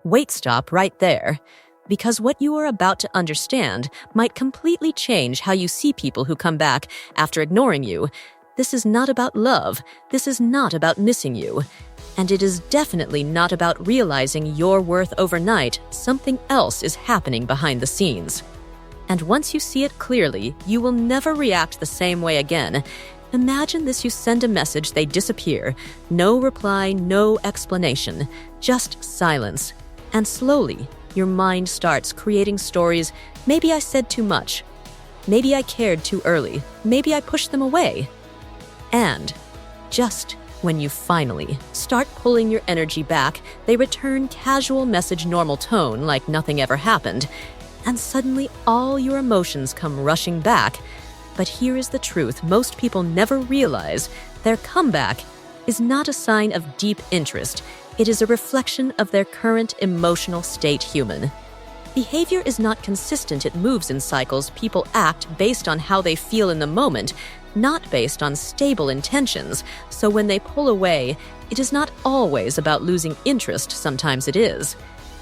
Wait, stop right there. Because what you are about to understand might completely change how you see people who come back after ignoring you. This is not about love. This is not about missing you. And it is definitely not about realizing your worth overnight. Something else is happening behind the scenes. And once you see it clearly, you will never react the same way again. Imagine this: you send a message, they disappear. No reply, no explanation, just silence. And slowly, your mind starts creating stories. Maybe I said too much. Maybe I cared too early. Maybe I pushed them away. And just when you finally start pulling your energy back, they return casual message, normal tone, like nothing ever happened. And suddenly all your emotions come rushing back. But here is the truth: most people never realize their comeback is not a sign of deep interest. It is a reflection of their current emotional state. Human behavior is not consistent. It moves in cycles. People act based on how they feel in the moment, not based on stable intentions. So when they pull away, it is not always about losing interest. Sometimes it is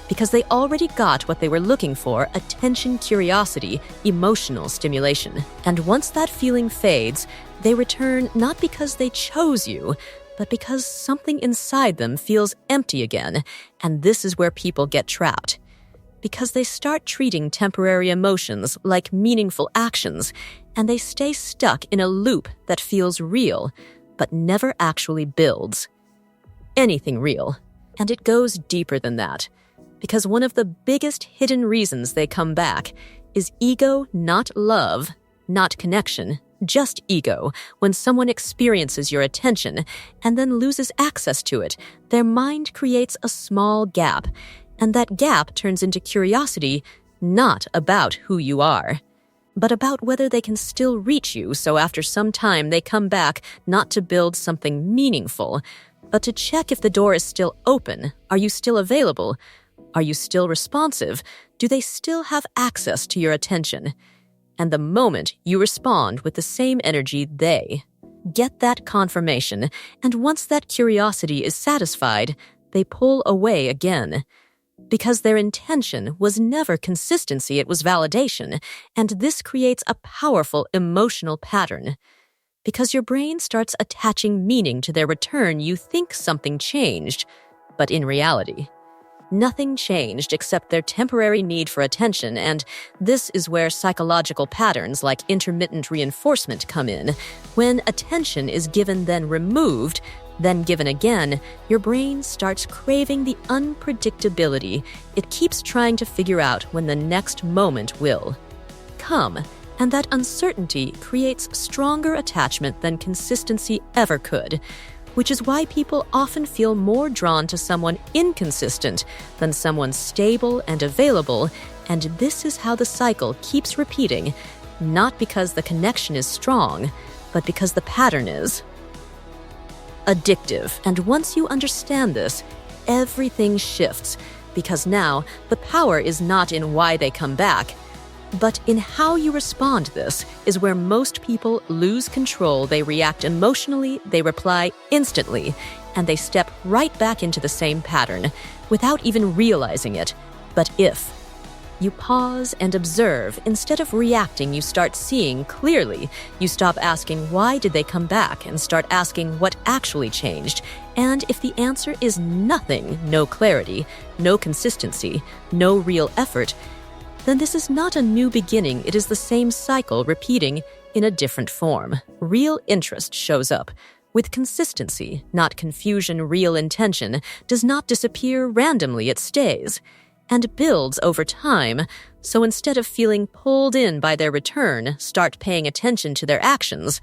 because they already got what they were looking for: attention, curiosity, emotional stimulation. And once that feeling fades, they return not because they chose you, but because something inside them feels empty again. And this is where people get trapped, because they start treating temporary emotions like meaningful actions, and they stay stuck in a loop that feels real, but never actually builds anything real. And it goes deeper than that, because one of the biggest hidden reasons they come back is ego, not love, not connection, just ego. When someone experiences your attention and then loses access to it, their mind creates a small gap, and that gap turns into curiosity, not about who you are, but about whether they can still reach you. So after some time, they come back not to build something meaningful, but to check if the door is still open. Are you still available? Are you still responsive? Do they still have access to your attention? And the moment you respond with the same energy, they get that confirmation. And once that curiosity is satisfied, they pull away again. Because their intention was never consistency, it was validation. And this creates a powerful emotional pattern. Because your brain starts attaching meaning to their return, you think something changed. But in reality, nothing changed except their temporary need for attention. And this is where psychological patterns like intermittent reinforcement come in. When attention is given, then removed, then given again, your brain starts craving the unpredictability. It keeps trying to figure out when the next moment will come. And that uncertainty creates stronger attachment than consistency ever could, which is why people often feel more drawn to someone inconsistent than someone stable and available. And this is how the cycle keeps repeating, not because the connection is strong, but because the pattern is addictive. And once you understand this, everything shifts, because now the power is not in why they come back, but in how you respond. This is where most people lose control. They react emotionally, they reply instantly, and they step right back into the same pattern without even realizing it. But if you pause and observe, instead of reacting, you start seeing clearly. You stop asking, why did they come back, and start asking what actually changed. And if the answer is nothing, no clarity, no consistency, no real effort, then this is not a new beginning. It is the same cycle repeating in a different form. Real interest shows up with consistency, not confusion. Real intention does not disappear randomly. It stays and builds over time. So instead of feeling pulled in by their return, start paying attention to their actions.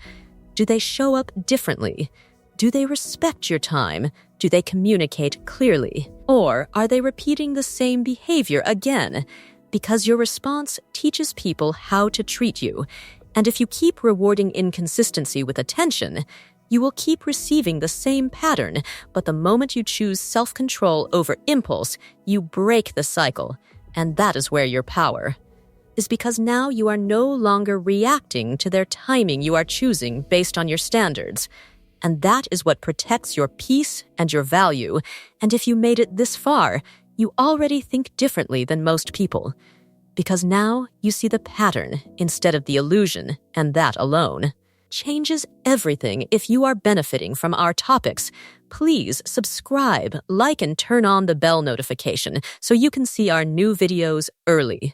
Do they show up differently? Do they respect your time? Do they communicate clearly? Or are they repeating the same behavior again? Because your response teaches people how to treat you. And if you keep rewarding inconsistency with attention, you will keep receiving the same pattern. But the moment you choose self-control over impulse, you break the cycle. And that is where your power is, because now you are no longer reacting to their timing. You are choosing based on your standards. And that is what protects your peace and your value. And if you made it this far, You already think differently than most people, because now you see the pattern instead of the illusion, and that alone changes everything. If you are benefiting from our topics, please subscribe, like, and turn on the bell notification so you can see our new videos early.